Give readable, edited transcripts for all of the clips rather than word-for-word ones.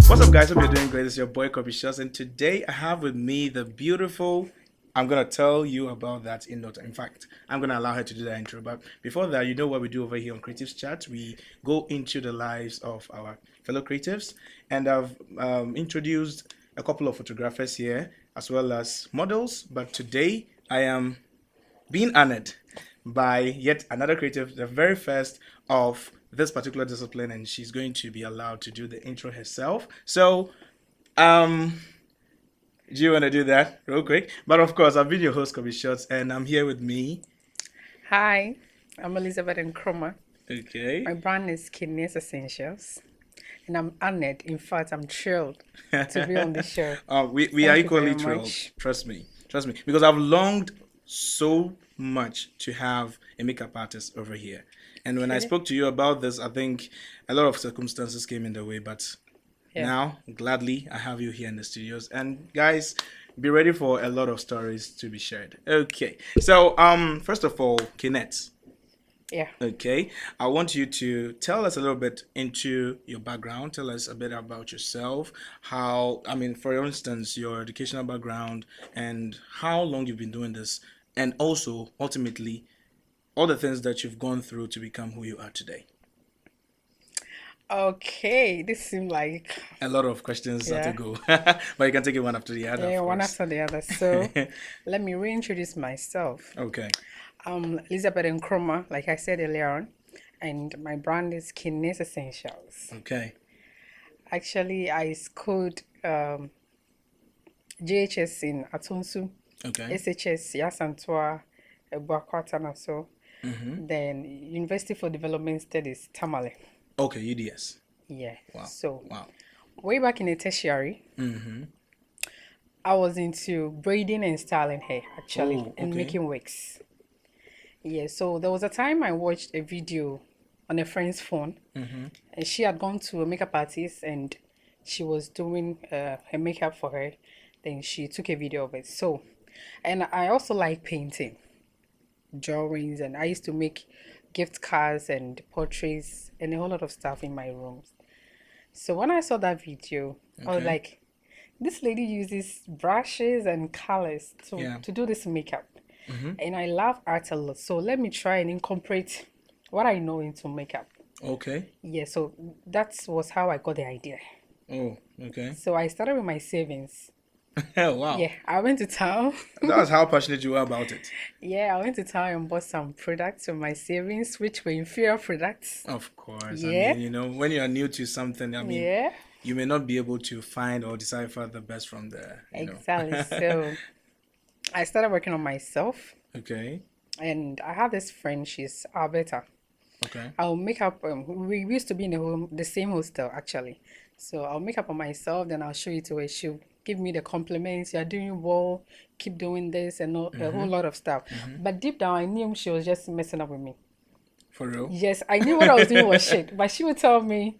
What's up, guys? Hope you're doing great. It's your boy kobbyshots, and today I have with me the beautiful. I'm gonna tell you about that in no time. In fact, I'm gonna allow her to do that intro. But before that, you know what we do over here on Creatives Chat? We go into the lives of our fellow creatives, and I've introduced a couple of photographers here as well as models. But today, I am being honored by yet another creative, the very first of this particular discipline, and she's going to be allowed to do the intro herself. So, um, do you want to do that real quick? But of course, I've been your host, Kobe Shots, and I'm here with me. Hi, I'm Elizabeth Nkrumah. Okay. My brand is Kayneds Essentials, and I'm honored. In fact, I'm thrilled to be on the show. We are Thank you equally very thrilled. much. Trust me, because I've longed so much to have a makeup artist over here. And when I Okay. spoke to you about this, I think a lot of circumstances came in the way, but Yeah. now gladly I have you here in the studios. And guys, be ready for a lot of stories to be shared. Okay. So first of all, Kayneds. Yeah. Okay, I want you to tell us a little bit into your background. Tell us a bit about yourself. How, I mean, for instance, your educational background and how long you've been doing this, and also ultimately all the things that you've gone through to become who you are today. Okay. This seemed like A lot of questions to yeah, go, but you can take it one after the other, yeah, of one course. after the other. So let me reintroduce myself. Okay, Elizabeth Nkrumah, like I said earlier on, and my brand is Kayneds Essentials. okay, Actually, I schooled JHS in Atunsu, okay. SHS Yasantua, Ebuakwata so. Mm-hmm. Then University for Development Studies, Tamale. Okay, UDS. Yeah. Wow, So wow. way back in the tertiary, Mm-hmm. I was into braiding and styling hair actually Oh, and okay. making wigs. Yeah. So there was a time I watched a video on a friend's phone, Mm-hmm. and she had gone to a makeup artist and she was doing her makeup for her. Then she took a video of it. So, and I also like painting, drawings, and I used to make gift cards and portraits and a whole lot of stuff in my rooms. So when I saw that video, I was Okay. like, this lady uses brushes and colors Yeah. to do this makeup. Mm-hmm. And I love art a lot. So let me try and incorporate what I know into makeup. Okay. Yeah, so that was how I got the idea. Oh, okay. So I started with my savings. Wow. Yeah, I went to town. That's how passionate you are about it. Yeah, I went to town and bought some products with my savings, which were inferior products. Of course. I Yeah, mean, when you are new to something, I mean, yeah, you may not be able to find or decipher the best from the. exactly. So I started working on myself, Okay. and I have this friend. She's Alberta. Okay. I'll make up. We used to be in the same hostel actually. So I'll make up on myself, then I'll show it to her. She'll give me the compliments. You're doing well. Keep doing this and a whole Mm-hmm. lot of stuff. Mm-hmm. But deep down, I knew she was just messing up with me. For real. Yes, I knew what I was doing was shit. But she would tell me,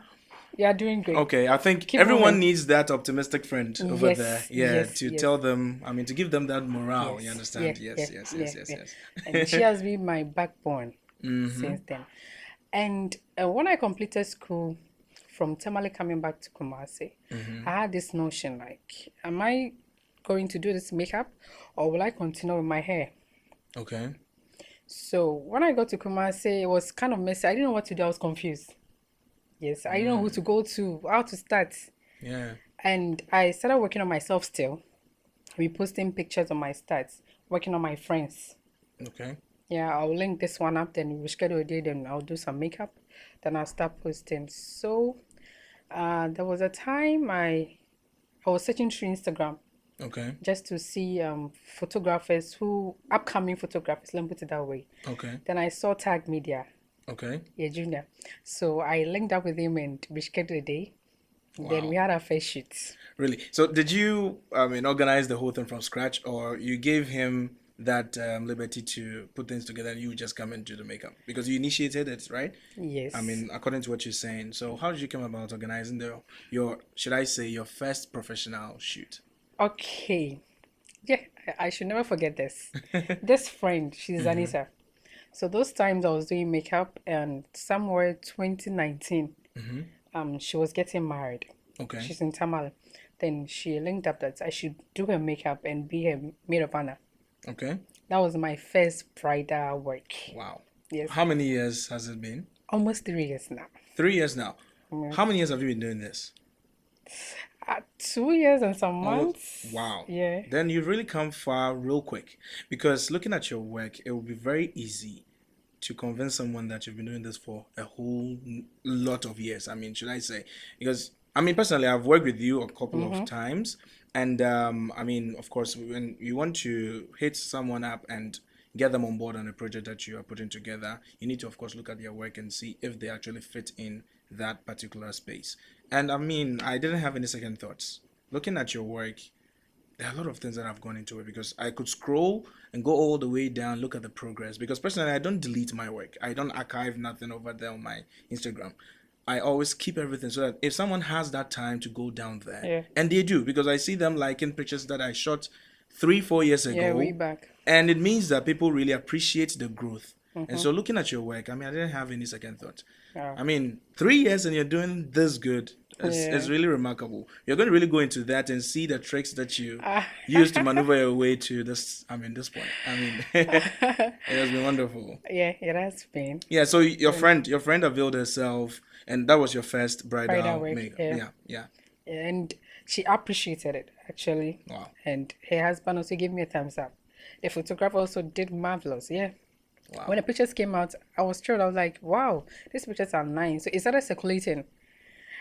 "You're doing great. Okay, I think Keep everyone moving." needs that optimistic friend over there. Yes, Yeah, yes, to yes, tell them, I mean, to give them that morale. You yes, yeah, understand? yeah, Yes, yes, yeah, yes, yes, yeah. And she yes. has been my backbone Mm-hmm. since then. And when I completed school from Tamale coming back to Kumasi, Mm-hmm. I had this notion like, am I going to do this makeup or will I continue with my hair? Okay. So when I got to Kumasi, it was kind of messy. I didn't know what to do. I was confused. Yes, I didn't know who to go to, how to start. Yeah. And I started working on myself still, reposting pictures of my stats, working on my friends. Okay. Yeah, I'll link this one up, then we'll schedule a day, then I'll do some makeup, then I'll start posting. So there was a time I was searching through Instagram Okay. just to see photographers upcoming photographers, let me put it that way. Okay. Then I saw Tag Media, Okay. yeah, Junior. So I linked up with him and we scheduled a day. Then we Wow. had our first shoot. Really? So did you, I mean, organize the whole thing from scratch, or you gave him that liberty to put things together and you just come and do the makeup? Because you initiated it, right? I Yes. mean, according to what you're saying. So how did you come about organizing should I say, your first professional shoot? Okay. Yeah, I should never forget this. This friend, she's Mm-hmm. Anita. So those times I was doing makeup, and somewhere 2019, she was getting married. Okay. She's in Tamale. Then she linked up that I should do her makeup and be her maid of honor. Okay. That was my first bridal work. Wow. Yes, How many years has it been? almost 3 years now. 3 years now. Yes. How many years have you been doing this? 2 years and some Oh, months. wow. Yeah. Then you've really come far real quick. Because looking at your work, it will be very easy to convince someone that you've been doing this for a whole lot of years. I mean, should I say? Because, I mean, personally, I've worked with you a couple of times. And, I mean, of course, when you want to hit someone up and get them on board on a project that you are putting together, you need to, of course, look at their work and see if they actually fit in that particular space. And I mean, I didn't have any second thoughts. Looking at your work, there are a lot of things that have gone into it because I could scroll and go all the way down, look at the progress. Because personally, I don't delete my work. I don't archive nothing over there on my Instagram. I always keep everything so that if someone has that time to go down there, Yeah. and they do, because I see them liking pictures that I shot 3-4 years ago. Yeah, way back. And it means that people really appreciate the growth. And so looking at your work, I mean, I didn't have any second thought. Yeah. I mean, 3 years and you're doing this good is really remarkable. You're going to really go into that and see the tricks that you use to maneuver your way to this, I mean, this point. I mean, it has been wonderful. Yeah, it has been. Yeah, so your friend availed herself, and that was your first bridal work, makeup. yeah. Yeah. And she appreciated it, actually. Wow. And her husband also gave me a thumbs up. The photographer also did marvelous. Yeah. Wow. When the pictures came out, I was thrilled. I was like, wow, these pictures are nice. So it started circulating.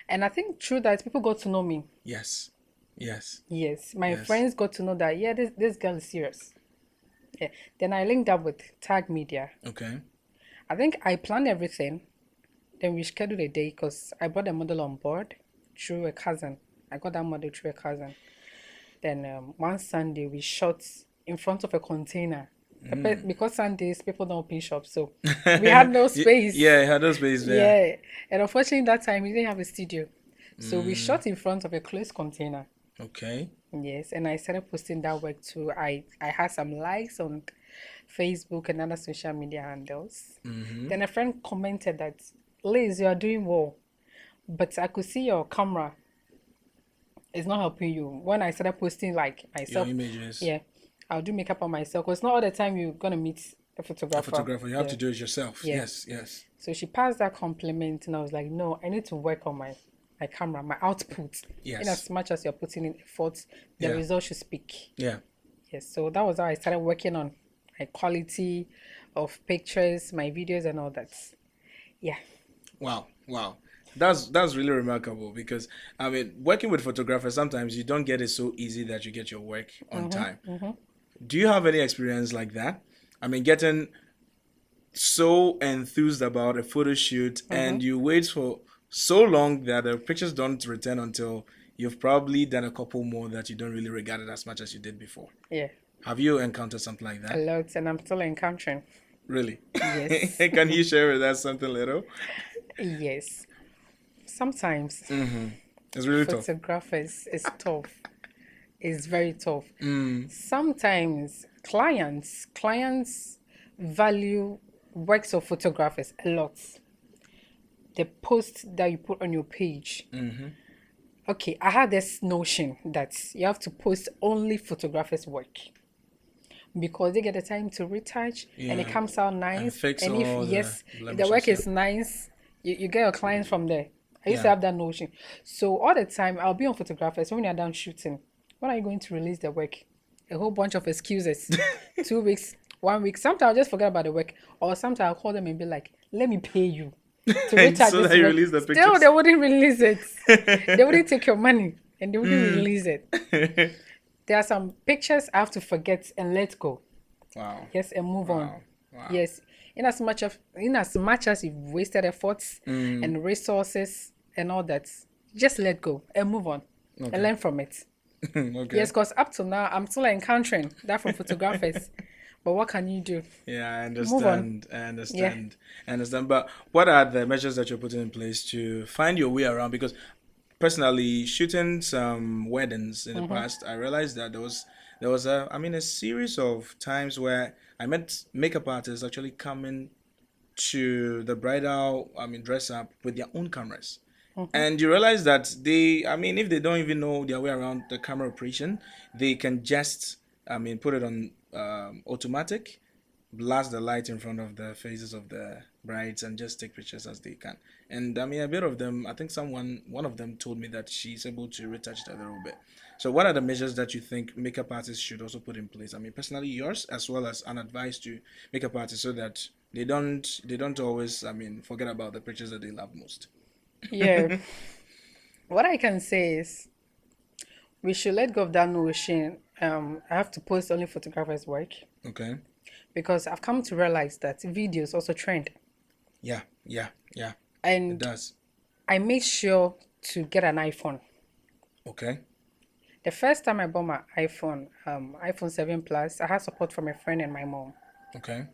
And I think through that, people got to know me. Yes. Yes. Yes. My friends got to know that, yeah, this girl is serious. Yeah. Then I linked up with Tag Media. Okay. I think I planned everything. Then we scheduled a day because I brought a model on board through a cousin. I got that model through a cousin. Then one Sunday, we shot in front of a container. Because Sundays, people don't open shops, so we had no space. Yeah, had no space there. Yeah. And unfortunately, that time, we didn't have a studio. So we shot in front of a closed container. Okay. Yes, and I started posting that work too. I had some likes on Facebook and other social media handles. Then a friend commented that, Liz, you are doing well, but I could see your camera is not helping you. When I started posting like myself, Your images. yeah, I'll do makeup on myself because not all the time you're gonna meet a photographer. You have to do it yourself. Yeah. Yes. So she passed that compliment, and I was like, no, I need to work on my camera, my output. Yes. In as much as you're putting in effort, the result should speak. Yeah. Yes, so that was how I started working on my quality of pictures, my videos, and all that. Yeah. Wow. That's really remarkable because I mean, working with photographers, sometimes you don't get it so easy that you get your work on time. Do you have any experience like that? I mean, getting so enthused about a photo shoot and you wait for so long that the pictures don't return until you've probably done a couple more that you don't really regard it as much as you did before. Yeah. Have you encountered something like A that? lot, and I'm still encountering. Really? Yes. Can you share with us something little? Yes. Sometimes It's really tough. photographers is tough. It's very tough. Sometimes clients value works of photographers a lot. The post that you put on your page. Okay, I had this notion that you have to post only photographers' work because they get the time to retouch and it comes out nice. And fix and all if the the blemishes, work is nice, you get your clients from there. I used to have that notion. So all the time I'll be on photographers when you're done shooting. When are you going to release the work? A whole bunch of excuses. 2 weeks, 1 week. Sometimes I'll just forget about the work. Or sometimes I'll call them and be like, let me pay you to retouch so this that you work. release the Still, pictures. they wouldn't release it. They wouldn't take your money and they wouldn't release it. There are some pictures I have to forget and let go. Wow. Yes, and move on. Wow. Yes. In as much as you've wasted efforts and resources and all that, just let go and move on and learn from it. Okay. Yes, because up to now I'm still encountering that from photographers. But what can you do? Yeah, I Move on. understand. I understand. But what are the measures that you're putting in place to find your way around? Because personally, shooting some weddings in the past, I realized that there was There was a series of times where I met makeup artists actually coming to the bridal, dress up with their own cameras. And you realize that if they don't even know their way around the camera operation, they can just, put it on automatic, blast the light in front of the faces of the brides, and just take pictures as they can. And a bit of them, I think one of them told me that she's able to retouch it a little bit. So, what are the measures that you think makeup artists should also put in place? Personally, yours as well as an advice to makeup artists so that they don't always, forget about the pictures that they love most. Yeah. What I can say is we should let go of that notion. I have to post only photographers' work Okay. because I've come to realize that videos also trend. Yeah. Yeah. Yeah. It And does. I made sure to get an iPhone. Okay. The first time I bought my iPhone 7 Plus, I had support from a friend and my mom. Okay.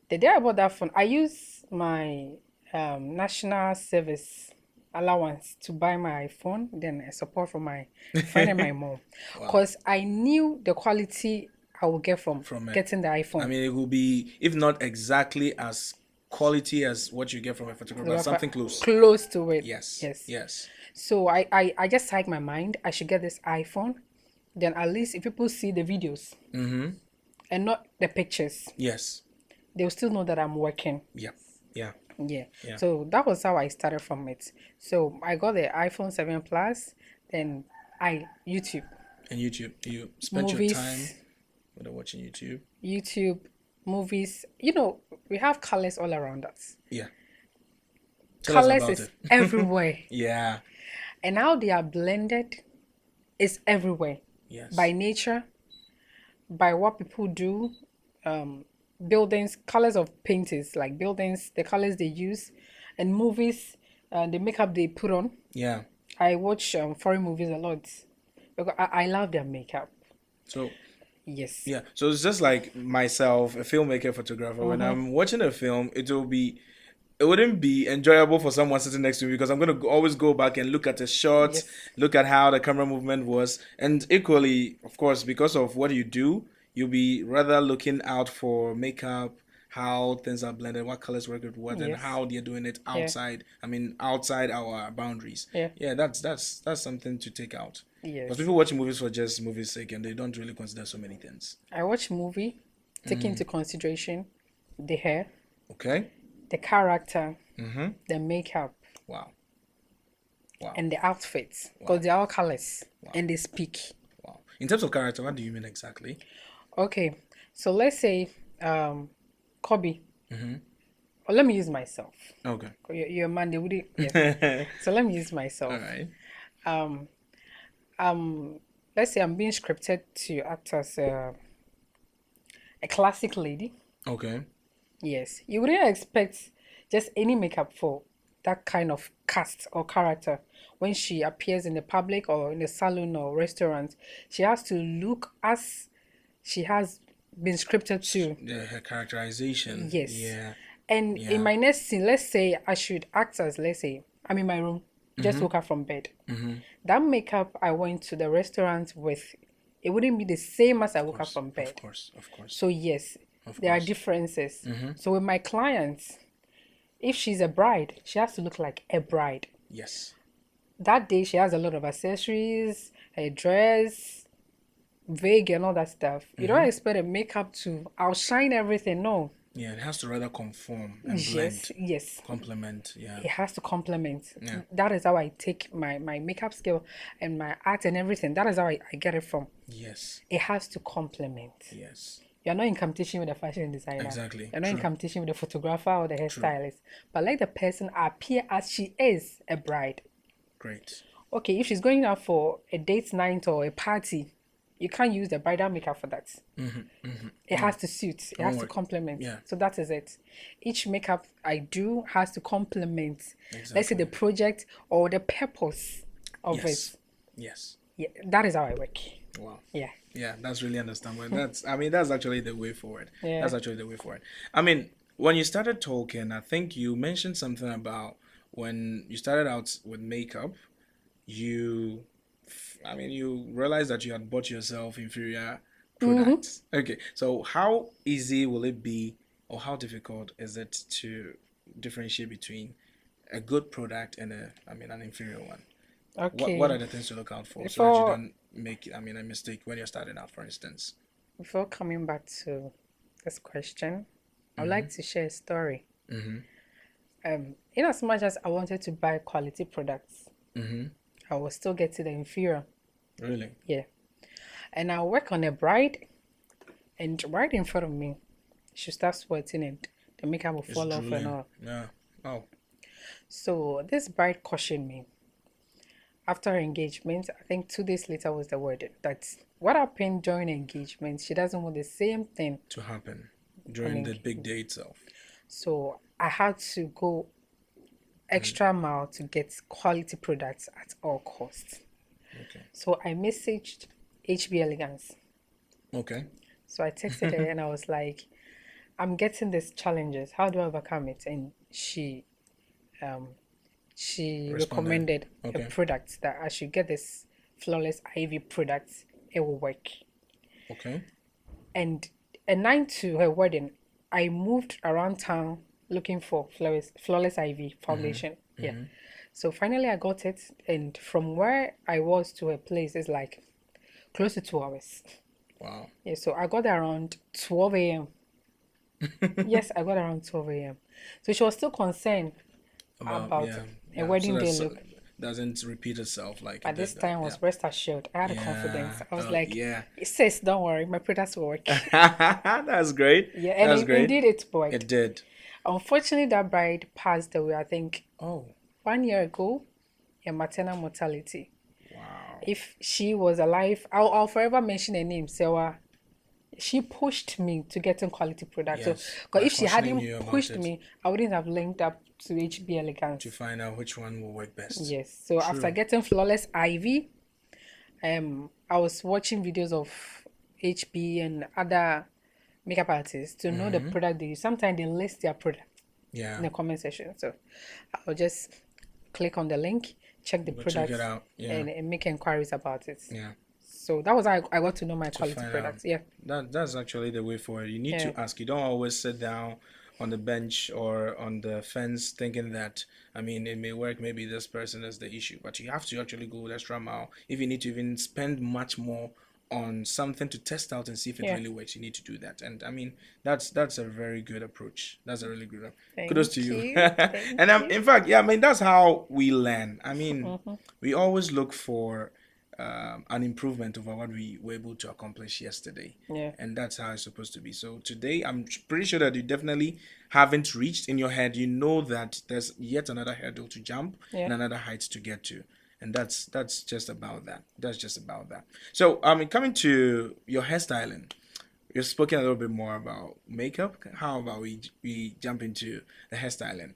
The day I bought that phone, I used my national service allowance to buy my iPhone, then support from my friend and my mom. Wow. Because I knew the quality I would get from From it. getting the iPhone. It will be, if not exactly as quality as what you get from a photographer, something close. Close to it. Yes. Yes. Yes. So I just psyched my mind. I should get this iPhone. Then at least if people see the videos and not the pictures, Yes. they'll still know that I'm working. Yeah. Yeah. Yeah. Yeah. So that was how I started from it. So I got the iPhone 7 Plus, then YouTube. And YouTube, you spent your Movies. time with watching YouTube. YouTube, movies. We have colors all around us. Yeah. Tell us Colors about is it. everywhere. Yeah. And how they are blended is everywhere. Yes. By nature, by what people do, buildings, colors of paintings, like buildings, the colors they use, and movies, the makeup they put on. Yeah. I watch foreign movies a lot because I love their makeup. So Yes. yeah. So it's just like myself, a filmmaker, photographer. When I'm watching a film, it wouldn't be enjoyable for someone sitting next to me because I'm going to always go back and look at the shot, Yes. look at how the camera movement was. And equally, of course, because of what you do, you'll be rather looking out for makeup, how things are blended, what colors work with what, and Yes. how they're doing it outside. Outside our boundaries. Yeah. Yeah, that's something to take out. Yes. Because people watch movies for just movies' sake and they don't really consider so many things. I watch movie, take into consideration the hair, Okay? the character, Mm-hmm. the makeup, Wow. Wow. and the outfits because they're all colors and they speak. Wow. In terms of character, what do you mean exactly? Okay, so let's say Kobe. Or let me use myself. Okay. You're a man, they would. Yes. So let me use myself. All right. Let's say I'm being scripted to act as a classic lady. Okay. Yes, you wouldn't expect just any makeup for that kind of cast or character when she appears in the public or in the salon or restaurant. She has to look as she has been scripted to. Her characterization. Yes. Yeah. And in my next scene, let's say I should act as, let's say, I'm in my room, just woke up from bed. That makeup I went to the restaurant with, it wouldn't be the same as I woke up from bed. Of course. Of course. So yes, there are differences. So with my clients, if she's a bride, she has to look like a bride. Yes. That day she has a lot of accessories, a dress, wig and all that stuff. You don't expect a makeup to outshine everything, no. Yeah, it has to rather conform and Yes, blend. yes. Complement. Yeah. It has to complement. Yeah. That is how I take my makeup skill and my art and everything. That is how I get it from. Yes. It has to complement. Yes. You're not in competition with the fashion designer. Exactly. You're not in True. competition with the photographer or the hairstylist. But let the person appear as she is a bride. Great. Okay, if she's going out for a date night or a party, you can't use the bridal makeup for that. It has to suit. It has to work. complement. Yeah. So that is it. Each makeup I do has to complement. Let's say Exactly. the project or the purpose of Yes. it. Yes. Yeah, that is how I work. Wow. Yeah. Yeah, that's really understandable. That's actually the way forward. Yeah. That's actually the way forward. When you started talking, I think you mentioned something about when you started out with makeup, you I mean, you realize that you had bought yourself inferior products. Okay, so how easy will it be, or how difficult is it to differentiate between a good product and an inferior one? What Okay. are the things to look out for so that you Before don't make, a mistake when you're starting out, for instance? before coming back to this question, I would Mm-hmm. like to share a story. Mm-hmm. In as much as I wanted to buy quality products, Mm-hmm. I was still getting the inferior. Really? Yeah. And I work on a bride, and right in front of me, she starts sweating and the makeup will It's fall off and drooling. all. Yeah. Oh. So this bride cautioned me after her engagement. I think 2 days later was the wedding. That's what happened during engagement. She doesn't want the same thing To happen on during the big engagement. day itself. So I had to go Mm. extra mile to get quality products at all costs. Okay. So I messaged HB Elegance. Okay. So I texted her and I was like, I'm getting these challenges. How do I overcome it? And um she Responded. recommended a Okay. product that I should get this flawless Ivy product. It will work. Okay. And a night to her wedding, I moved around town looking for flawless Ivy foundation. Yeah. Mm-hmm. So finally I got it, and from where I was to her place is like close to 2 hours. Wow. Yeah, so I got there around 12 a.m. Yes, I got around 12 a.m. So she was still concerned About, about yeah, a yeah. So wedding that day look. doesn't repeat itself like it At this did. time, I Yeah. was rest assured. I had a confidence. Yeah. I was Oh, like, yeah. sis, don't worry, my products will work. That's great. Yeah, and That's great. indeed it worked. It did. Unfortunately, that bride passed away, I think, Oh, 1 year ago, in maternal mortality. wow. If she was alive, I'll forever mention her name, Sewa. She pushed me to getting quality products. So, Yes. because By if she cautioning hadn't you about pushed it me, I wouldn't have linked up to HB to Elegance. find out which one will work best. Yes. So after True. getting flawless Ivy, I was watching videos of HB and other makeup artists to know the product they use. Sometimes they list their product Yeah. in the comment section. So I'll just click on the link, check the Go check it products, out. Yeah. and make inquiries about it. Yeah. So that was how I got to know my To quality find out. products. Yeah. That's actually the way forward. You need Yeah. to ask. You don't always sit down on the bench or on the fence thinking that, it may work, maybe this person is the issue. But you have to actually go the extra mile. If you need to even spend much more on something to test out and see if it Yeah. really works, you need to do that. And that's a very good approach. That's a really good kudos to Thank you. you. Thank And you. in fact, yeah, that's how we learn. Mm-hmm. We always look for an improvement over what we were able to accomplish yesterday. Yeah. And that's how it's supposed to be. So today, I'm pretty sure that you definitely haven't reached in your head. You know that there's yet another hurdle to jump Yeah. and another height to get to. And that's just about that. That's just about that. So, coming to your hairstyling, you've spoken a little bit more about makeup. How about we jump into the hairstyling?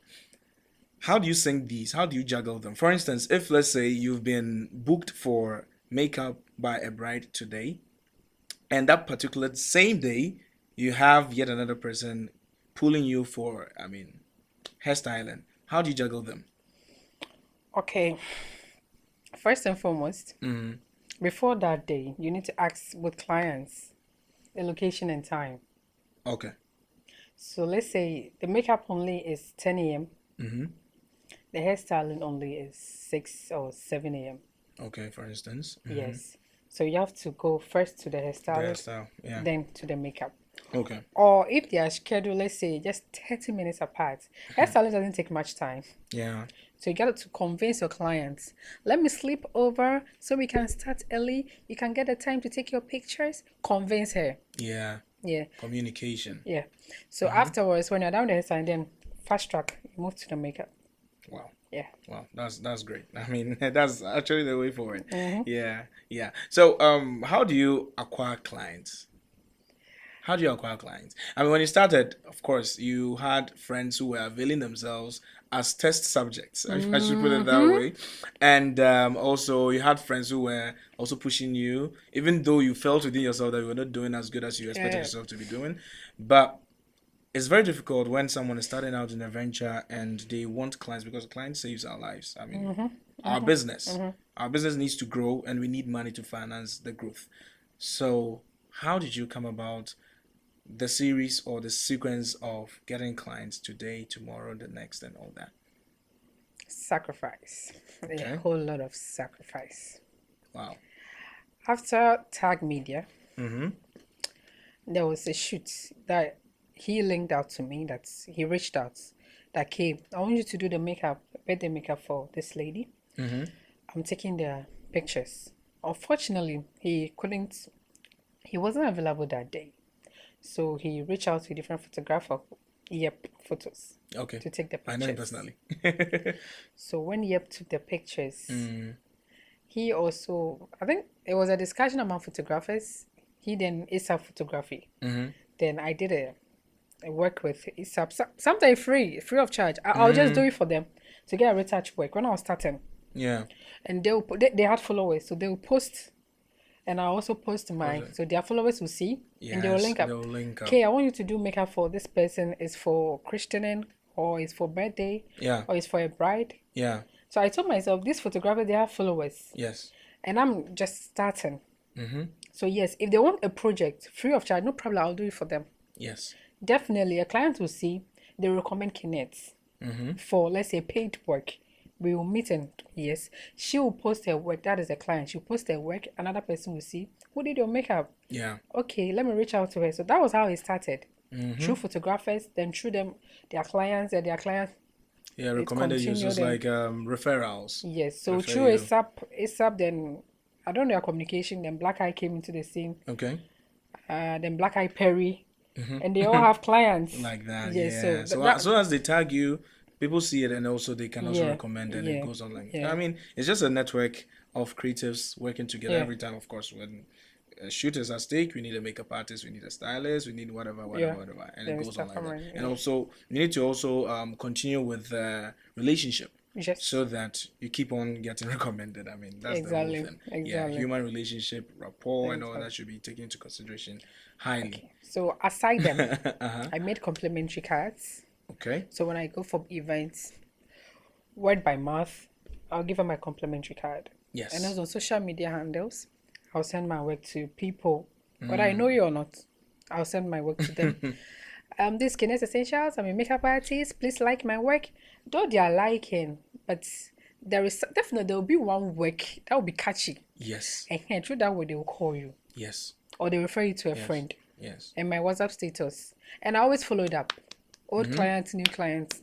How do you sync these? How do you juggle them? For instance, if let's say you've been booked for makeup by a bride today, and that particular same day you have yet another person pulling you for, hairstyling. How do you juggle them? Okay. First and foremost, Mm, before that day, you need to ask with clients the location and time. okay. So let's say the makeup only is 10 a.m. Mm-hmm. The hairstyling only is 6 or 7 a.m. Okay, for instance. Mm-hmm. Yes. So you have to go first to the The hairstylist, hairstyle. Yeah. then to the makeup. Okay. Or if they are scheduled, let's say just 30 minutes apart, hairstyling doesn't take much time. Yeah. So you got to convince your clients, let me sleep over so we can start early. You can get the time to take your pictures. Convince her. Yeah. Yeah. Communication. Yeah. So afterwards, when you're done with the hairstyling, then fast track, you move to the makeup. Wow. Yeah. Wow, that's great. That's actually the way forward. Mm-hmm. Yeah, yeah. So, how do you acquire clients? How do you acquire clients? When you started, of course, you had friends who were availing themselves as test subjects. I should put it that Mm-hmm. way. And also, you had friends who were also pushing you, even though you felt within yourself that you were not doing as good as you expected Yeah. yourself to be doing. But it's very difficult when someone is starting out in a venture and they want clients because clients saves our lives. Our business. our business needs to grow and we need money to finance the growth. So how did you come about the series or the sequence of getting clients today, tomorrow, the next, and all that? Sacrifice. A Okay. whole lot of sacrifice. Wow. After Tag Media, Mm-hmm. there was a shoot that he linked out to me, that he reached out, that came. I want you to do the makeup, birthday makeup for this lady. Mm-hmm. I'm taking their pictures. Unfortunately, he wasn't available that day. So he reached out to a different photographer, Yep Photos, Okay. to take the I know him pictures. personally. So when Yep took the pictures, Mm. he also, I think it was a discussion among photographers. He then ASAP photography. Mm-hmm. Then I did a work with ASAP, something free of charge. I'll just do it for them to get a retouch work when I was starting. Yeah. And they had followers, so they will post, and I also post mine, so their followers will see, and they will Yes, link up. they'll link up. Okay, I want you to do makeup for this person. Is for christening, or is for birthday, Yeah. or is for a bride. Yeah. So I told myself, these photographers, they have followers, Yes. and I'm just starting. Mm-hmm. So yes, if they want a project free of charge, no problem, I'll do it for them. Yes. Definitely, a client will see, they recommend Kayneds for, let's say, paid work. We will meet, and yes, she will post her work. That is a client. She'll post her work. Another person will see, who did your makeup? Yeah. Okay, let me reach out to her. So that was how it started. Through photographers, then through them, their clients, and their clients. Yeah, recommended use just continued like referrals. Yes, so Refer through you. ASAP, then I don't know their communication. Then Black Eye came into the scene. Okay. Then Black Eye Perry, and they all have clients. Like that. Yes, Yeah. so So that as soon as they tag you, people see it and also they can also yeah, recommend and it yeah, goes on like yeah. I mean, it's just a network of creatives working together Yeah. every time, of course, when a shoot is at stake, we need a makeup artist, we need a stylist, we need whatever, Yeah. and Then it we goes on start like from that. right, And yeah. also, you need to also continue with the relationship Yes. so that you keep on getting recommended. I mean, that's Exactly, the whole thing. Yeah, exactly. human relationship, rapport, and all Exactly. that should be taken into consideration highly. So aside them, Uh-huh. I made complimentary cards. Okay. So when I go for events, word by mouth, I'll give them my complimentary card. Yes. And also on social media handles, I'll send my work to people, whether Mm. I know you or not. I'll send my work to them. This Kayneds Essentials, I'm a makeup artist. Please like my work. Though they are liking, but there will be one work that will be catchy. Yes. And through that way, they will call you, Yes. or they refer you to a Yes. friend. Yes. And my WhatsApp status. And I always follow it up. Mm-hmm. Old clients, new clients.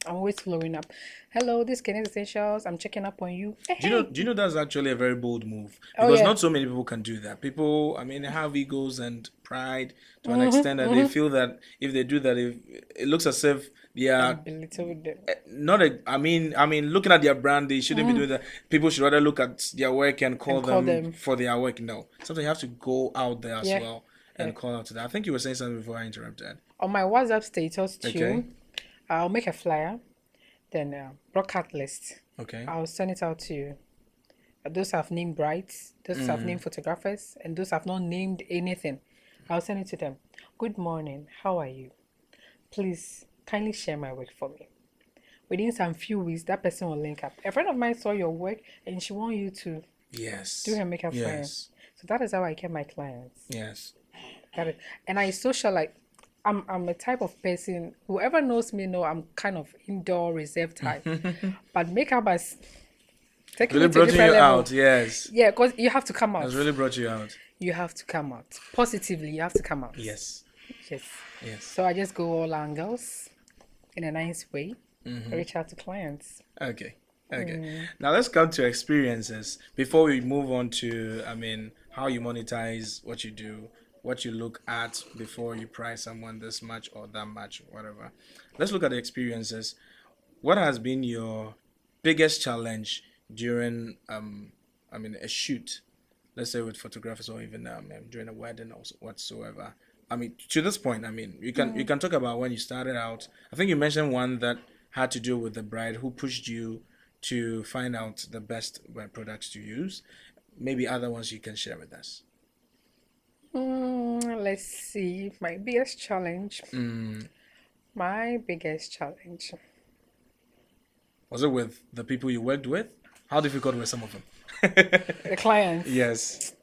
I'm always following up. Hello, this Kayneds Essentials. I'm checking up on you. Hey, Do you know that's actually a very bold move? Oh, Because yeah. not so many people can do that. People, I mean, have egos and pride to Mm-hmm, an extent that they feel that if they do that, if it looks as if they are belittle them. not a. I mean, looking at their brand, they shouldn't be doing that. People should rather look at their work and call them for their work. No, sometimes you have to go out there as Yeah. well and call out to that. I think you were saying something before I interrupted. On my WhatsApp status too, Okay. I'll make a flyer, then broadcast list. Okay. I'll send it out to those have named brides, those have named photographers, and those have not named anything. I'll send it to them. Good morning. How are you? Please kindly share my work for me. Within some few weeks, that person will link up. A friend of mine saw your work and she want you to Yes. do her makeup for her. Yes. So that is how I get my clients. Yes. Got it. And I social like I'm a type of person, whoever knows me know I'm kind of indoor reserved type. But makeup has taken Really me to a brought you different level. out. Yes. Yeah, because you have to come out. Has really brought you out. You have to come out. Positively, you have to come out. Yes. Yes. Yes. So I just go all angles in a nice way. Reach out to clients. Okay. Okay. Now let's come to experiences before we move on to, I mean, how you monetize what you do, what you look at before you price someone this much or that much, whatever. Let's look at the experiences. What has been your biggest challenge during, a shoot, let's say with photographers or even during a wedding or whatsoever? I mean, to this point, I mean, you can talk about when you started out. I think you mentioned one that had to do with the bride who pushed you to find out the best products to use. Maybe other ones you can share with us. Let's see. My biggest challenge. My biggest challenge. Was it with the people you worked with? How difficult were some of them? The clients. Yes.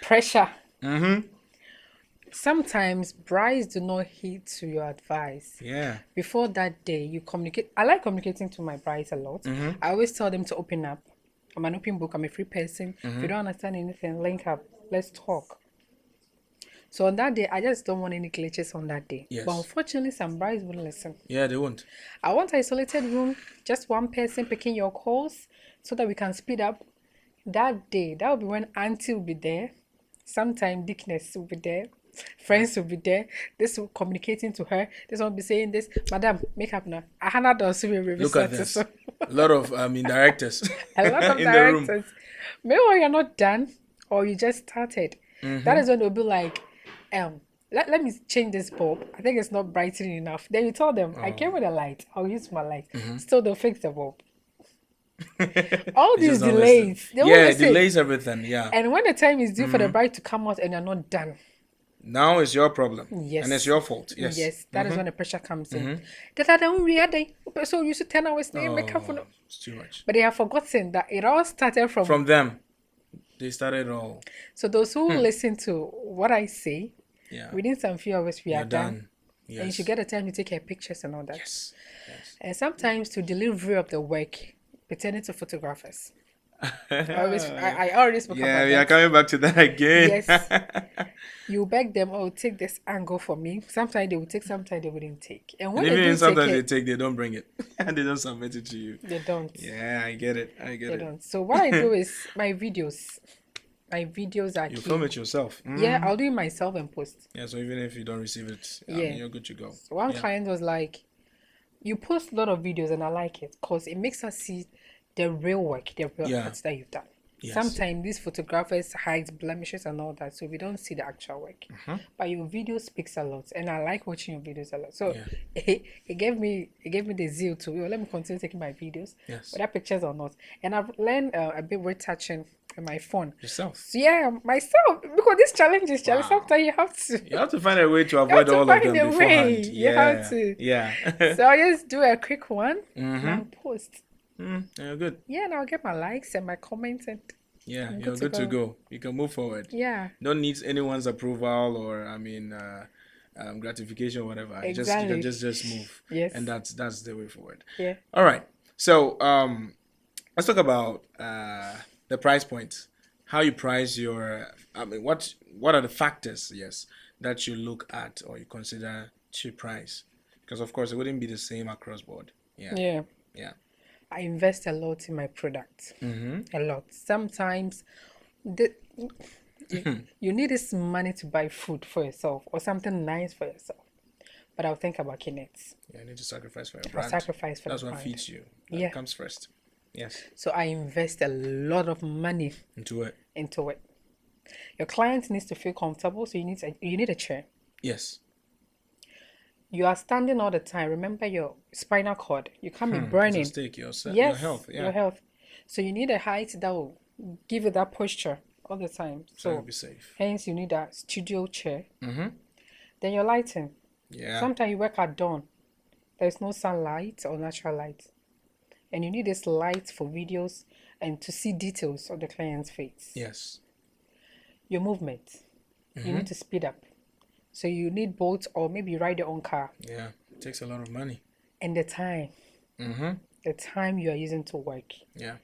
Pressure. Mm-hmm. Sometimes brides do not heed to your advice. Yeah. Before that day, you communicate. I like communicating to my brides a lot. Mm-hmm. I always tell them to open up. I'm an open book. I'm a free person. If you Mm-hmm. don't understand anything, link up. Let's talk. So on that day, I just don't want any glitches on that day. But Yes. unfortunately, some brides wouldn't listen. Yeah, they won't. I want isolated room, just one person picking your calls so that we can speed up. That day, that will be when Auntie will be there. Sometime Dickness will be there. Friends will be there. This will communicating to her. This one will be saying this. Madam, make up now. I had done so many Look at this. A lot of directors A lot of in the room. directors. Meanwhile, you're not done or you just started. That is when they'll be like, let me change this bulb. I think it's not brightening enough. Then you tell them, I came with a light. I'll use my light. Still, they'll fix the bulb. All They these just don't delays. listen. They won't Yeah, listen. delays everything. Yeah. And when the time is due for the bride to come out and you're not done, Now it's your problem. Yes. And it's your fault. Yes. yes, that is when the pressure comes in. That I don't read so you should 10 hours now make up for Oh, it's too much. but they have forgotten that it all started From them, they started all. so those who listen to what I say, Yeah. within some few hours we You're are done. done. And you Yes. should get the time to take your pictures and all that. Yes. Yes. And sometimes to delivery of the work, pretending to photographers. I already spoke Yeah, about we are that. coming back to that again. Yes. You beg them, oh, take this angle for me. Sometimes they will take, sometimes they wouldn't take. And when And they even do sometimes take they don't bring it. And they don't submit it to you. they don't. Yeah, I get it. I get They it. don't. So what I do is my videos. My videos are You key. film it yourself. Yeah, I'll do it myself and post. Yeah, so even if you don't receive it, Yeah. you're good to go. So one Yeah. client was like, you post a lot of videos and I like it because it makes us see the real work, the real Yeah. efforts that you've done. Yes. Sometimes these photographers hide blemishes and all that, so we don't see the actual work. But your video speaks a lot, and I like watching your videos a lot. So it gave me the zeal to let me continue taking my videos, Yes. whether pictures or not. And I've learned a bit retouching on my phone. Yourself. So yeah, myself, because this challenge is challenge. Wow. Sometimes you have to. You have to find a way to avoid to all of find them a way. beforehand. You have to. Yeah. So I'll just do a quick one and I'll post. You're good. Yeah, and I'll get my likes and my comments and Yeah, I'm you're good to good to go. You can move forward. yeah. Don't need anyone's approval or gratification or whatever. You Exactly. can just move. Yes. And that's the way forward. Yeah. All right. So let's talk about the price points. How you price your what are the factors, yes, that you look at or you consider to price? Because of course it wouldn't be the same across board. Yeah. Yeah. Yeah. I invest a lot in my product. A lot. Sometimes you need this money to buy food for yourself or something nice for yourself. But I'll think about Kayneds. Yeah, you need to sacrifice for your I'll brand. sacrifice for That's the what brand. feeds you. That Yeah. comes first. Yes. So I invest a lot of money Into it. into it. Your client needs to feel comfortable, so you need a chair. Yes. You are standing all the time. Remember your spinal cord. You can't be burning. It's at stake, your Yes, health. Yeah. your health. So you need a height that will give you that posture all the time. So you'll So be safe. hence you need a studio chair. Mm-hmm. Then your lighting. Yeah. Sometimes you work at dawn. There's no sunlight or natural light. And you need this light for videos and to see details of the client's face. Yes. Your movement. You need to speed up. So you need both or maybe you ride your own car. Yeah. It takes a lot of money. And the time. Mm-hmm. The time you are using to work. Yeah.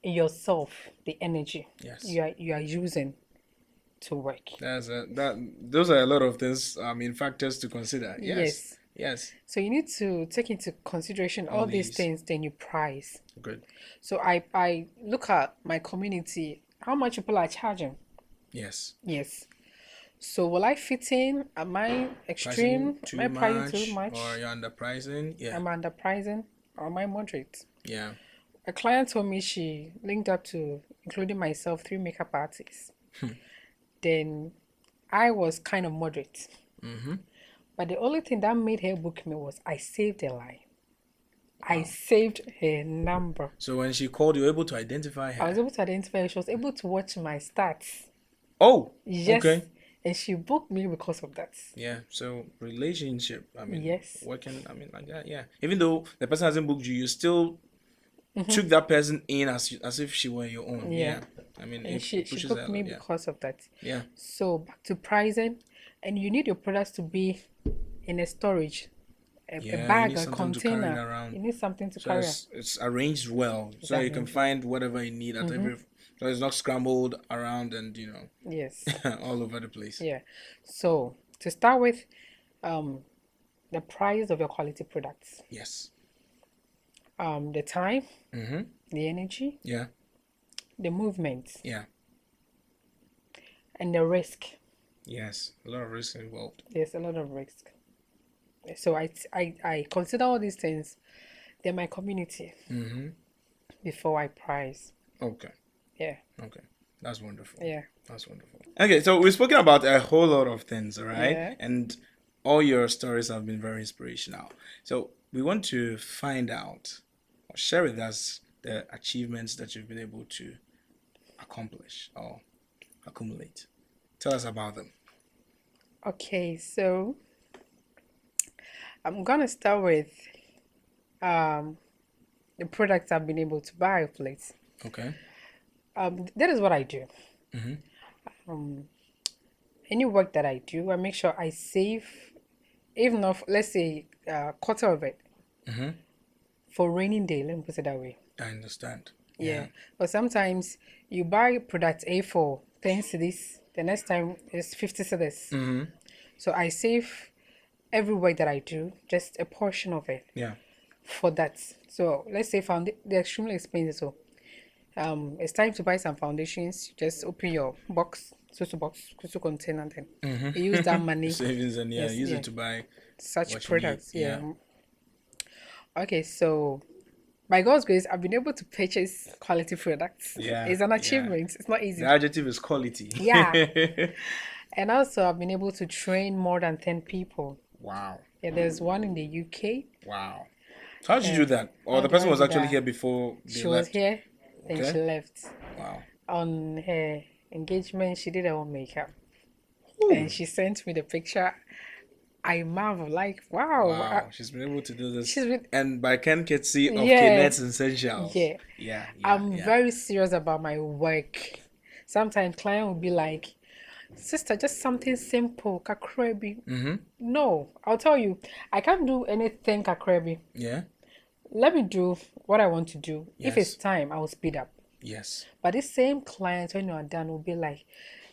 Yourself, the energy Yes. you are using to work. Those are a lot of things. Factors to consider. Yes. Yes. So you need to take into consideration all these these. things, then you price. Good. So I look at my community, how much people are charging. Yes. Yes. So will I fit in? Am I extreme? Pricing Am I pricing too much? or you're underpricing? Yeah. Am I underpricing? Or am I moderate? Yeah. A client told me she linked up to, including myself, 3 makeup artists. Then I was kind of moderate. But the only thing that made her book me was I saved her line. I saved her number. So when she called, you were able to identify her. I was able to identify her. She was able to watch my stats. Oh. Yes. Okay. And she booked me because of that. Yeah. So relationship. Yes. Working. Like that. Yeah. Even though the person hasn't booked you, you still took that person in as if she were your own. Yeah. I mean, And it she pushes booked that. me Yeah. because of that. Yeah. So back to pricing, and you need your products to be in a storage, a Yeah, you bag, need a something to carry it container. around. You need something to So carry. it's arranged well, so you can Arranged well. find whatever you need at every. So it's not scrambled around and Yes. all over the place. Yeah. So to start with, the price of your quality products, Yes. the time, Mm-hmm. the energy, Yeah. the movement, Yeah. and the risk. Yes. A lot of risk involved. There's a lot of risk. So I consider all these things. They're my community Mm-hmm. before I price. Okay. Yeah. Okay. That's wonderful. Yeah. That's wonderful. Okay, so we've spoken about a whole lot of things, all right? Yeah. And all your stories have been very inspirational. So we want to find out or share with us the achievements that you've been able to accomplish or accumulate. Tell us about them. Okay, so I'm gonna start with the products I've been able to buy of late. Okay. That is what I do. Mm-hmm. Any work that I do, I make sure I save, even if let's say quarter of it Mm-hmm. for raining day. Let me put it that way. I understand. Yeah. But sometimes you buy product A for 10 cedis, the next time it's 50 cedis. Mm-hmm. So I save every work that I do, just a portion of it Yeah. for that. So let's say they're extremely expensive. So it's time to buy some foundations. You just open your box, so container, and then you use that money. Savings and Yes, use yeah. it to buy Such what you products. need. Yeah. Okay, so by God's grace, I've been able to purchase quality products. Yeah, It's an yeah. achievement. It's not easy. The adjective is quality. Yeah. And also, I've been able to train more than 10 people. Wow. Yeah, there's one in the UK. Wow. How did you do that? Or how the do person I was do actually that? here before they She was left? here, then Okay. she left. Wow. On her engagement, she did her own makeup. Ooh. And she sent me the picture. I marvel, like, wow. Wow. She's been able to do this. She's been- And by Ken Ketsy of Yeah. Kayneds Essentials. Yeah. Yeah. I'm very serious about my work. Sometimes client will be like, sister, just something simple, kakrebi. Mm-hmm. No, I'll tell you, I can't do anything kakrebi. Yeah. Let me do what I want to do. If Yes. it's time, I will speed up. Yes. But this same client, when you are done, will be like,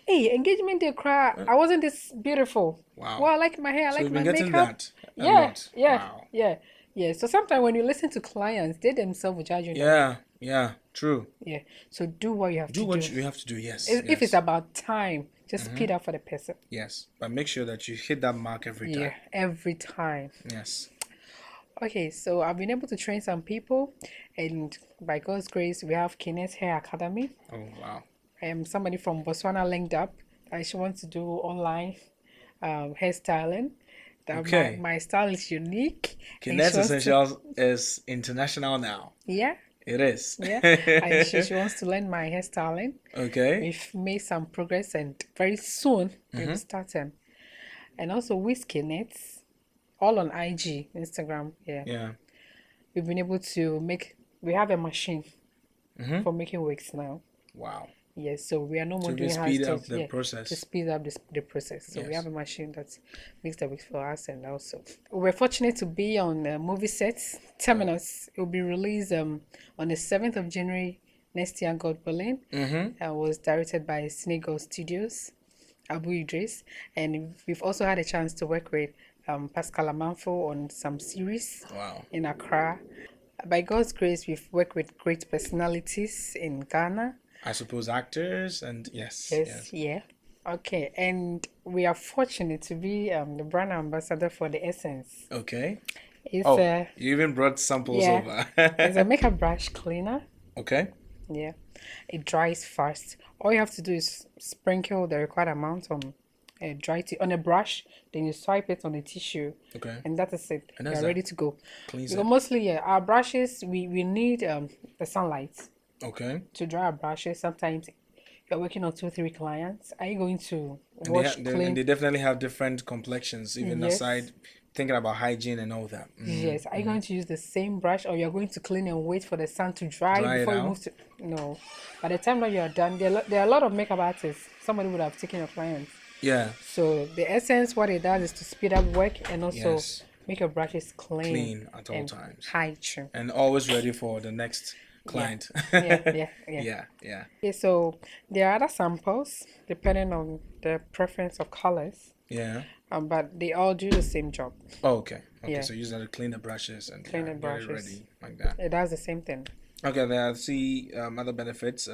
hey, engagement day cry. I wasn't this beautiful. Wow. Well, I like my hair, I So like you've my been getting makeup. that a Yeah, lot. yeah, Wow. yeah, yeah. So sometimes when you listen to clients, they themselves will judge you. Yeah. Yeah. True. Yeah. So do what you have Do to what do. you have to do. Yes. If it's yes. about time, just speed up for the person. Yes. But make sure that you hit that mark every time. Yeah, every time. Yes. Okay, so I've been able to train some people, and by God's grace, we have Kayneds Hair Academy. Oh wow. Somebody from Botswana linked up. She wants to do online hairstyling. That Okay. my style is unique. and Kayneds she wants to- Essentials is international now. Yeah, It is. yeah. And she wants to learn my hairstyling. Okay. We've made some progress, and very soon we will start them. And also with Kayneds, all on IG, Instagram. Yeah, Yeah. we've been able to make. We have a machine Mhm. for making wigs now. Wow. Yes, so we are no more To doing hand speed up stitch, the to process. speed up the process. So we Yes. have a machine that makes the wigs for us, and also we're fortunate to be on movie sets. Terminus. It will be released on the 7th of January next year, God willing. Was directed by Senegal Studios, Abu Idris, and we've also had a chance to work with Pascal Amanfo on some series Wow. in Accra. By God's grace, we've worked with great personalities in Ghana. I suppose actors and yes. Yes, yeah. Okay, and we are fortunate to be the brand ambassador for the Essence. Okay. It's Oh, a you even brought samples yeah, over. it's a makeup brush cleaner. Okay. Yeah, it dries fast. All you have to do is sprinkle the required amount on a on a brush, then you swipe it on the tissue, Okay. and that is it. And You're that's ready to go. Cleans Because it. mostly, yeah, our brushes we need the sunlight Okay. to dry our brushes. Sometimes you're working on 2-3 clients. Are you going to And wash, they clean? and they definitely have different complexions, even Yes. aside Thinking about hygiene and all that. Yes. Are you going to use the same brush, or you're going to clean and wait for the sun to dry Dry it before you out. move to? No. By the time that you're done, there are a lot of makeup artists. Somebody would have taken your clients. Yeah. So the essence, what it does is to speed up work and also Yes. make your brushes clean Clean at all and times. hygiene. And always ready for the next client. Yeah. Yeah. Okay, so there are other samples depending on the preference of colors, Yeah. but they all do the same job. Oh, okay. Okay. Yeah. So use that to clean the brushes and Clean the get it brushes. ready like that. It does the same thing. Okay. There are other benefits.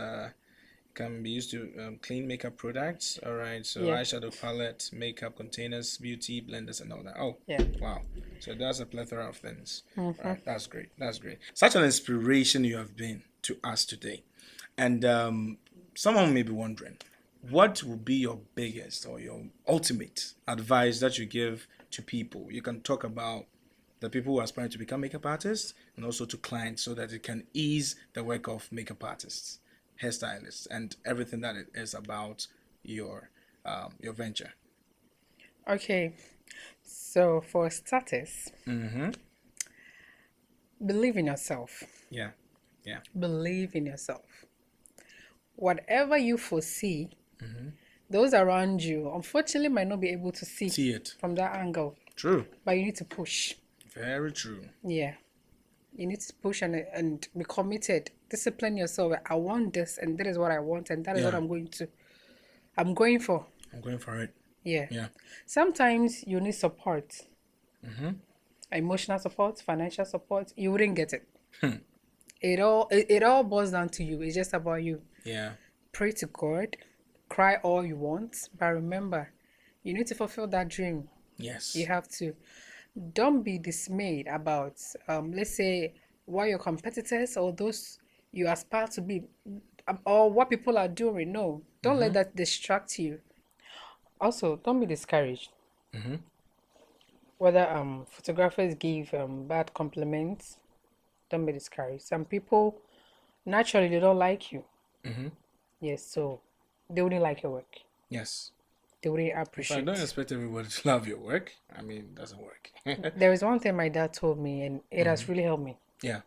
Can be used to clean makeup products. All right. So Yeah. eyeshadow palette, makeup containers, beauty blenders, and all that. Oh. Yeah. Wow. So that's a plethora of things. Right. That's great. That's great. Such an inspiration you have been to us today. And someone may be wondering, what would be your biggest or your ultimate advice that you give to people? You can talk about the people who are aspiring to become makeup artists and also to clients so that it can ease the work of makeup artists, hairstylists, and everything that it is about your venture. Okay. So for starters, Mm-hmm. believe in yourself. Yeah. Yeah. Believe in yourself. Whatever you foresee, Mm-hmm. those around you unfortunately might not be able to see See it. from that angle, True. but you need to push. Very true. Yeah. You need to push and be committed. Discipline yourself. I want this, and that is what I want, and that is what Yeah. I'm going for. I'm going for it. Yeah. Yeah. Sometimes you need support. Mm-hmm. Emotional support, financial support. You wouldn't get it. Hmm. It all boils down to you. It's just about you. Yeah. Pray to God, cry all you want, but remember, you need to fulfill that dream. Yes. You have to. Don't be dismayed about, let's say, what your competitors or those you aspire to be, or what people are doing. No, don't let that distract you. Also, don't be discouraged. Mm-hmm. Whether photographers give bad compliments, don't be discouraged. Some people naturally they don't like you. Mm-hmm. Yes, so they wouldn't like your work. Yes. They wouldn't But I appreciate. don't expect everybody to love your work. I mean, it doesn't work. There is one thing my dad told me, and it has really helped me. Yeah.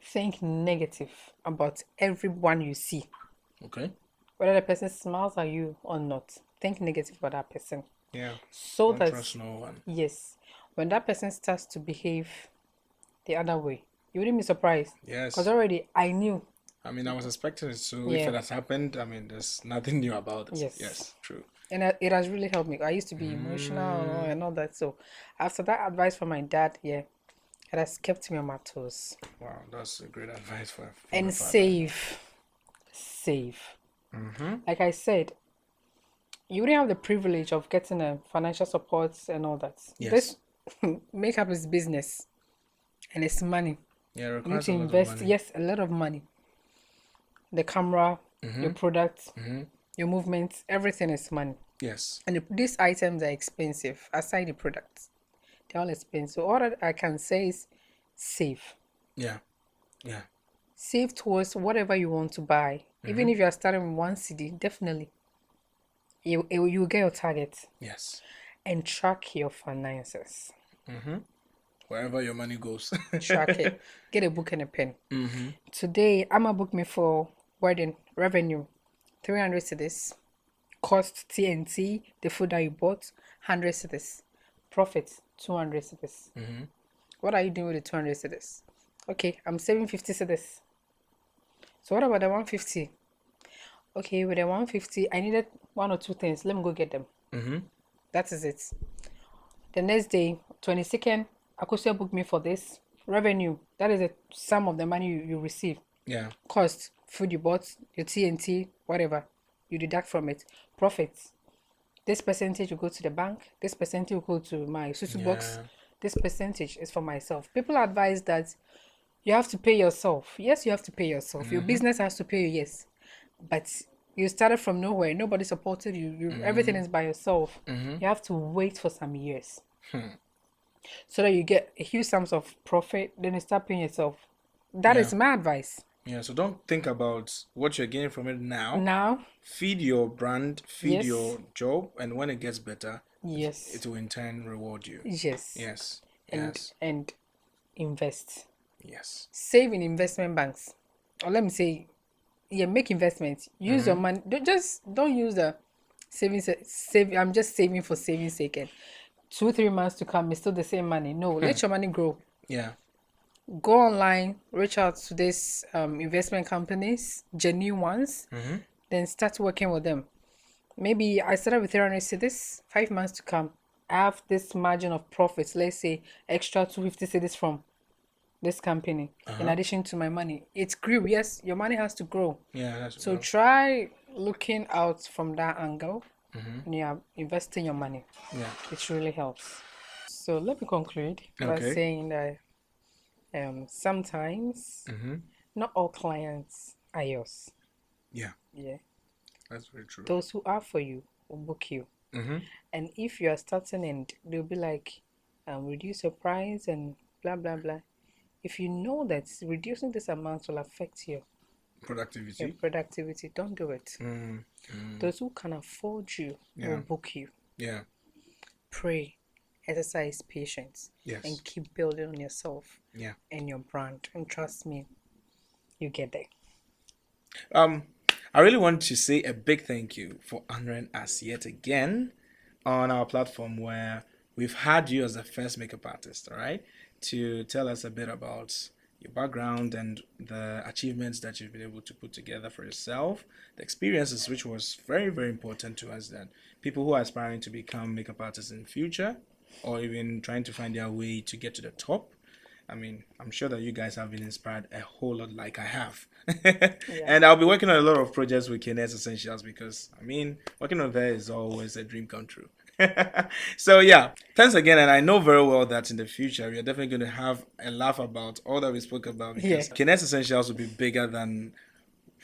Think negative about everyone you see. Okay. Whether the person smiles at you or not, think negative about that person. Yeah. So Don't that, trust no one. yes, when that person starts to behave the other way, you wouldn't be surprised. Yes. Because already I knew. I mean, I was expecting it. So if Yeah. it has happened, I mean, there's nothing new about it. Yes. Yes. True. And it has really helped me. I used to be emotional and all that. So after that advice from my dad, yeah, it has kept me on my toes. Wow, that's a great advice for And a father. save. Mm-hmm. Like I said, you wouldn't have the privilege of getting a financial support and all that. Yes. This makeup is business, and it's money. Yeah, it You need requires to a lot invest, of money. yes, a lot of money. The camera, your product, Mm-hmm. your movements, everything is money. Yes. And these items are expensive, aside the products. They're all expensive. All that I can say is save. Yeah. Yeah. Save towards whatever you want to buy. Even if you are starting with one CD, definitely. You will get your target. Yes. And track your finances. Mm-hmm. Wherever your money goes. Track it. Get a book and a pen. Mm-hmm. Today, I'ma book me for wedding revenue 300 cedis. Cost TNT, the food that you bought, 100 cedis. Profit 200 cedis. Mm-hmm. What are you doing with the 200 cedis? Okay, I'm saving 50 cedis. So what about the 150? Okay, with the 150, I needed one or two things. Let me go get them. Mm-hmm. That is it. The next day, 22nd, Akosia booked me for this. Revenue, that is the sum of the money you receive. Yeah. Cost, food you bought, your TNT, whatever. You deduct from it. Profits. This percentage will go to the bank. This percentage will go to my susu box. Yeah. This percentage is for myself. People advise that you have to pay yourself. Yes, you have to pay yourself. Your business has to pay you, yes. But you started from nowhere. Nobody supported you. Everything is by yourself. You have to wait for some years. So that you get a huge sums of profit. Then you start paying yourself. That is my advice. Yeah. So don't think about what you're getting from it now. Now, Feed your brand, feed Yes. your job, and when it gets better, Yes. it will in turn reward you. Yes. Yes. And Yes. and invest. Yes. Save in investment banks. Or let me say, yeah, make investments. Use your money. Don't use the save. I'm just saving for saving sake. And 2-3 months to come, it's still the same money. No, let your money grow. Yeah. Go online, reach out to these investment companies, genuine ones, then start working with them. Maybe I started with 300 cedis, 5 months to come. I have this margin of profits, let's say extra 250 cedis from this company, in addition to my money. It grew. Yes, your money has to grow. Yeah. That's So well. try looking out from that angle when you are investing your money. Yeah. It really helps. So let me conclude by Okay. saying that sometimes not all clients are yours. Yeah. Yeah. That's very true. Those who are for you will book you. And if you are starting and they'll be like, reduce your price and blah blah blah. If you know that reducing this amount will affect your Productivity. productivity, don't do it. Those who can afford you will book you. Yeah. Pray, exercise patience, Yes. and keep building on yourself Yeah. and your brand. And trust me, you get there. I really want to say a big thank you for honoring us yet again on our platform where we've had you as the first makeup artist, all right, to tell us a bit about your background and the achievements that you've been able to put together for yourself, the experiences, which was very, very important to us, that people who are aspiring to become makeup artists in the future or even trying to find their way to get to the top. I mean, I'm sure that you guys have been inspired a whole lot like I have. And I'll be working on a lot of projects with Kayneds Essentials because, I mean, working on there is always a dream come true. So, yeah, thanks again. And I know very well that in the future, we are definitely going to have a laugh about all that we spoke about because Kayneds Essentials will be bigger than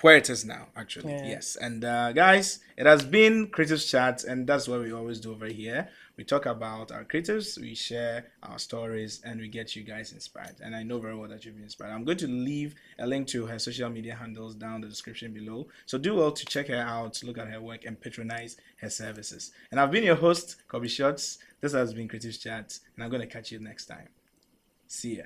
where it is now, actually. Yes. And guys, it has been Creatives Chat, and that's what we always do over here. We talk about our creatives, we share our stories, and we get you guys inspired. And I know very well that you've been inspired. I'm going to leave a link to her social media handles down the description below. So do well to check her out, look at her work, and patronize her services. And I've been your host, kobbyshots. This has been Creatives Chat, and I'm going to catch you next time. See ya.